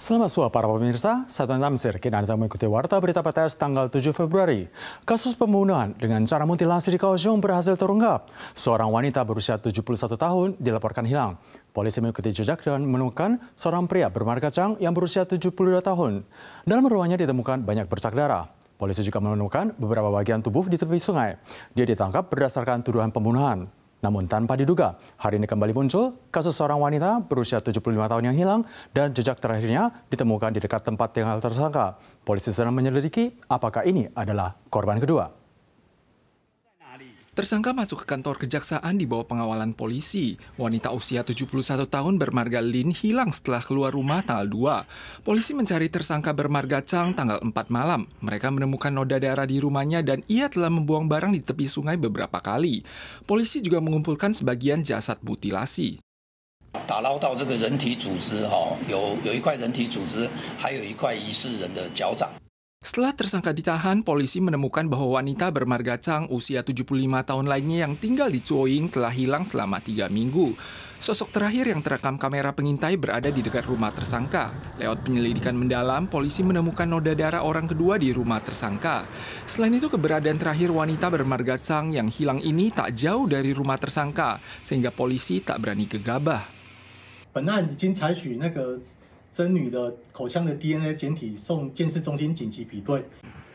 Selamat sore para pemirsa, Satuan Tamsir, kini Anda mengikuti Warta Berita PTS tanggal 7 Februari. Kasus pembunuhan dengan cara mutilasi di Kaohsiung berhasil terungkap. Seorang wanita berusia 71 tahun dilaporkan hilang. Polisi mengikuti jejak dan menemukan seorang pria bermarga Chang yang berusia 72 tahun. Dalam rumahnya ditemukan banyak bercak darah. Polisi juga menemukan beberapa bagian tubuh di tepi sungai. Dia ditangkap berdasarkan tuduhan pembunuhan. Namun tanpa diduga, hari ini kembali muncul kasus seorang wanita berusia 75 tahun yang hilang dan jejak terakhirnya ditemukan di dekat tempat tinggal tersangka. Polisi sedang menyelidiki apakah ini adalah korban kedua. Tersangka masuk ke kantor kejaksaan di bawah pengawalan polisi. Wanita usia 71 tahun bermarga Lin hilang setelah keluar rumah tanggal 2. Polisi mencari tersangka bermarga Chang tanggal 4 malam. Mereka menemukan noda darah di rumahnya dan ia telah membuang barang di tepi sungai beberapa kali. Polisi juga mengumpulkan sebagian jasad mutilasi. 打捞到这个人体组织，有一块人体组织，还有一块疑似人的脚掌。 Setelah tersangka ditahan, polisi menemukan bahwa wanita bermarga Chang usia 75 tahun lainnya yang tinggal di Chuoying telah hilang selama 3 minggu. Sosok terakhir yang terekam kamera pengintai berada di dekat rumah tersangka. Lewat penyelidikan mendalam, polisi menemukan noda darah orang kedua di rumah tersangka. Selain itu, keberadaan terakhir wanita bermarga Chang yang hilang ini tak jauh dari rumah tersangka, sehingga polisi tak berani gegabah. 本案已经采取真女的口腔的 DNA 检体送鉴识中心紧急比对。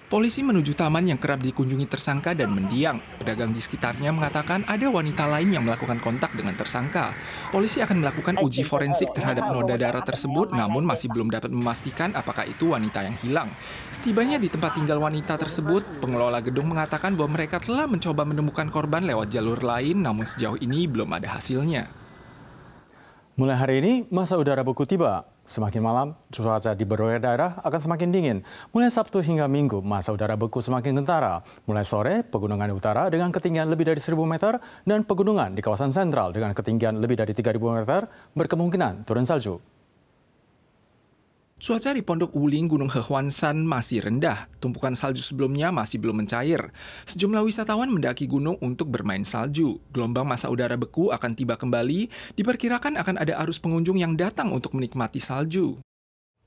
Polisi menuju taman yang kerap dikunjungi tersangka dan mendiang. Pedagang di sekitarnya mengatakan ada wanita lain yang melakukan kontak dengan tersangka. Polisi akan melakukan uji forensik terhadap noda darah tersebut, namun masih belum dapat memastikan apakah itu wanita yang hilang. Setibanya di tempat tinggal wanita tersebut, pengelola gedung mengatakan bahwa mereka telah mencoba menemukan korban lewat jalur lain, namun sejauh ini belum ada hasilnya. Mulai hari ini, masa udara beku tiba. Semakin malam, cuaca di berbagai daerah akan semakin dingin. Mulai Sabtu hingga Minggu, masa udara beku semakin kentara. Mulai sore, pegunungan di utara dengan ketinggian lebih dari 1.000 meter dan pegunungan di kawasan sentral dengan ketinggian lebih dari 3.000 meter berkemungkinan turun salju. Cuaca di Pondok Wuling, Gunung Hehuanshan masih rendah. Tumpukan salju sebelumnya masih belum mencair. Sejumlah wisatawan mendaki gunung untuk bermain salju. Gelombang masa udara beku akan tiba kembali. Diperkirakan akan ada arus pengunjung yang datang untuk menikmati salju.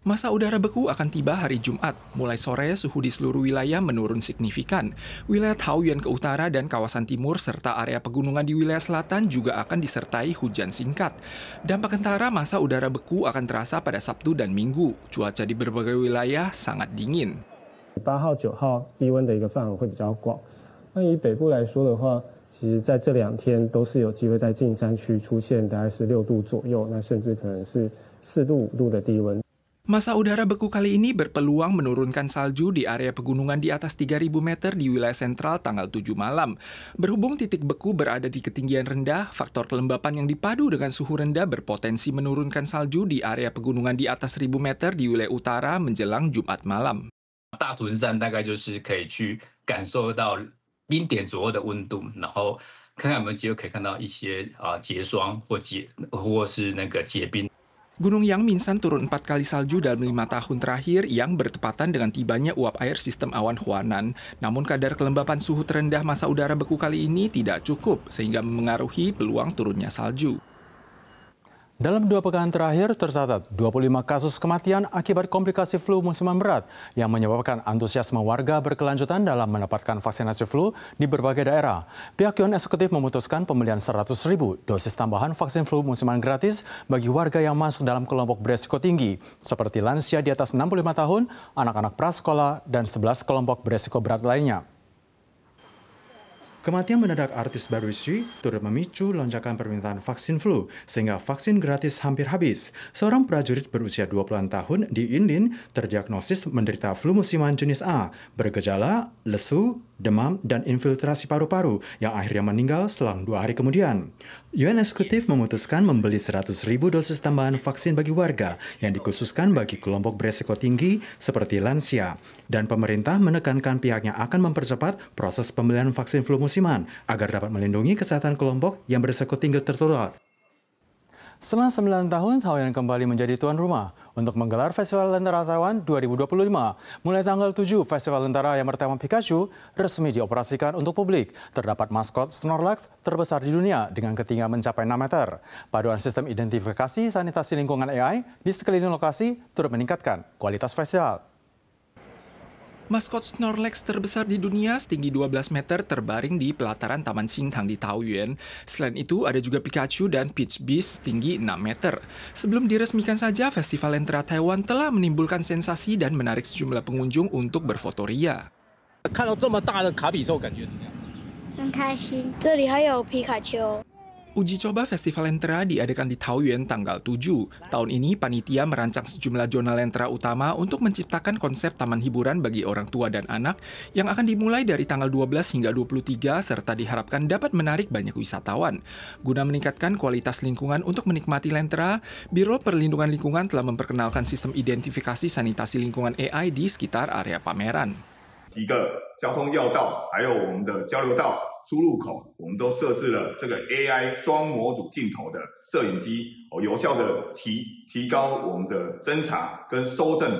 Masa udara beku akan tiba hari Jumat. Mulai sore, suhu di seluruh wilayah menurun signifikan. Wilayah Taoyuan ke utara dan kawasan timur serta area pegunungan di wilayah selatan juga akan disertai hujan singkat. Dampak kentara masa udara beku akan terasa pada Sabtu dan Minggu. Cuaca di berbagai wilayah sangat dingin. 8号、9号低温的一个范围会比较广。那以北部来说的话，其实在这2天都是有机会在近山区出现大概是6度左右，那甚至可能是4度、5度的低温。 Masa udara beku kali ini berpeluang menurunkan salju di area pegunungan di atas 3.000 meter di wilayah sentral tanggal 7 malam. Berhubung titik beku berada di ketinggian rendah, faktor kelembapan yang dipadu dengan suhu rendah berpotensi menurunkan salju di area pegunungan di atas 1.000 meter di wilayah utara menjelang Jumat malam. 大屯山大概就是可以去感受到冰点左右的温度，然后看看有没有机会可以看到一些结霜或是那个结冰。 Gunung Yangmingshan turun 4 kali salju dalam 5 tahun terakhir yang bertepatan dengan tibanya uap air sistem awan Huanan. Namun kadar kelembapan suhu terendah masa udara beku kali ini tidak cukup, sehingga memengaruhi peluang turunnya salju. Dalam 2 pekan terakhir tercatat 25 kasus kematian akibat komplikasi flu musiman berat yang menyebabkan antusiasme warga berkelanjutan dalam mendapatkan vaksinasi flu di berbagai daerah. Pihak Yuan Eksekutif memutuskan pembelian 100.000 dosis tambahan vaksin flu musiman gratis bagi warga yang masuk dalam kelompok beresiko tinggi seperti lansia di atas 65 tahun, anak-anak prasekolah, dan 11 kelompok beresiko berat lainnya. Kematian mendadak artis Barry Xu turut memicu lonjakan permintaan vaksin flu, sehingga vaksin gratis hampir habis. Seorang prajurit berusia 20-an tahun di Yunlin terdiagnosis menderita flu musiman jenis A, bergejala lesu, demam, dan infiltrasi paru-paru yang akhirnya meninggal selang 2 hari kemudian. Yuan Eksekutif memutuskan membeli 100.000 dosis tambahan vaksin bagi warga yang dikhususkan bagi kelompok beresiko tinggi seperti lansia. Dan pemerintah menekankan pihaknya akan mempercepat proses pembelian vaksin flu musiman agar dapat melindungi kesehatan kelompok yang beresiko tinggi tertular. Setelah 9 tahun, Taoyuan kembali menjadi tuan rumah untuk menggelar Festival Lentera Taiwan 2025. Mulai tanggal 7, Festival Lentera yang bertema Pikachu resmi dioperasikan untuk publik. Terdapat maskot Snorlax terbesar di dunia dengan ketinggian mencapai 6 meter. Paduan sistem identifikasi sanitasi lingkungan AI di sekeliling lokasi turut meningkatkan kualitas festival. Maskot Snorlax terbesar di dunia setinggi 12 meter terbaring di pelataran Taman Xingtang di Taoyuan. Selain itu, ada juga Pikachu dan Peach Beast setinggi 6 meter. Sebelum diresmikan saja, Festival Lentera Taiwan telah menimbulkan sensasi dan menarik sejumlah pengunjung untuk berfotoria. 看到这么大的卡比兽，感觉怎么样？很开心，这里还有皮卡丘。 Uji coba Festival Lentera diadakan di Taoyuan tanggal 7. Tahun ini, panitia merancang sejumlah zona Lentera utama untuk menciptakan konsep taman hiburan bagi orang tua dan anak yang akan dimulai dari tanggal 12 hingga 23 serta diharapkan dapat menarik banyak wisatawan. Guna meningkatkan kualitas lingkungan untuk menikmati Lentera, Biro Perlindungan Lingkungan telah memperkenalkan sistem identifikasi sanitasi lingkungan AI di sekitar area pameran. 几个交通要道，还有我们的交流道出入口，我们都设置了这个 AI 双模组镜头的摄影机，有效的提高我们的侦查跟搜证。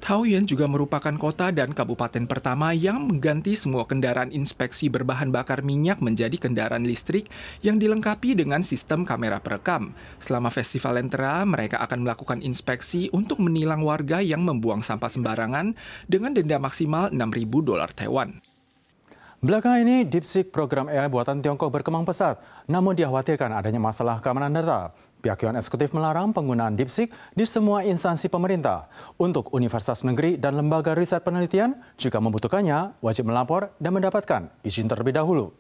Taoyuan juga merupakan kota dan kabupaten pertama yang mengganti semua kendaraan inspeksi berbahan bakar minyak menjadi kendaraan listrik yang dilengkapi dengan sistem kamera perekam. Selama Festival Lentera, mereka akan melakukan inspeksi untuk menilang warga yang membuang sampah sembarangan dengan denda maksimal $6.000 Taiwan. Belakangan ini, DeepSeek program AI buatan Tiongkok berkembang pesat, namun dikhawatirkan adanya masalah keamanan data. Pihak Yuan Eksekutif melarang penggunaan DeepSeek di semua instansi pemerintah. Untuk universitas negeri dan lembaga riset penelitian, jika membutuhkannya, wajib melapor dan mendapatkan izin terlebih dahulu.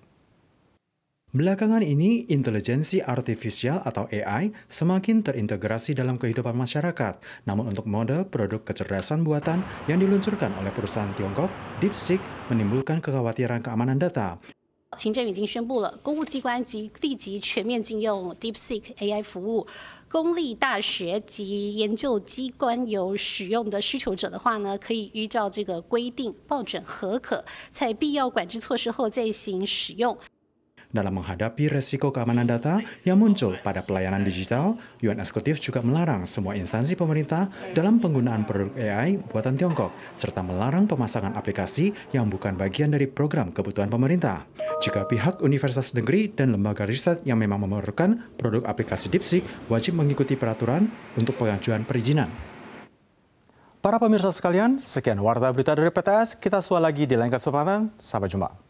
Belakangan ini, intelijensi artifisial atau AI semakin terintegrasi dalam kehidupan masyarakat. Namun untuk model produk kecerdasan buatan yang diluncurkan oleh perusahaan Tiongkok, DeepSeek menimbulkan kekhawatiran keamanan data. 行政院已经宣布了，公务机关及立即全面禁用 DeepSeek AI 服务。公立大学及研究机关有使用的需求者的话呢，可以依照这个规定报准核可，在必要管制措施后再行使用。 Dalam menghadapi resiko keamanan data yang muncul pada pelayanan digital, Yuan Eksekutif juga melarang semua instansi pemerintah dalam penggunaan produk AI buatan Tiongkok, serta melarang pemasangan aplikasi yang bukan bagian dari program kebutuhan pemerintah. Jika pihak universitas negeri dan lembaga riset yang memang memerlukan produk aplikasi DeepSeek wajib mengikuti peraturan untuk pengajuan perizinan. Para pemirsa sekalian, sekian Warta Berita dari PTS. Kita suah lagi di lain kesempatan. Sampai jumpa.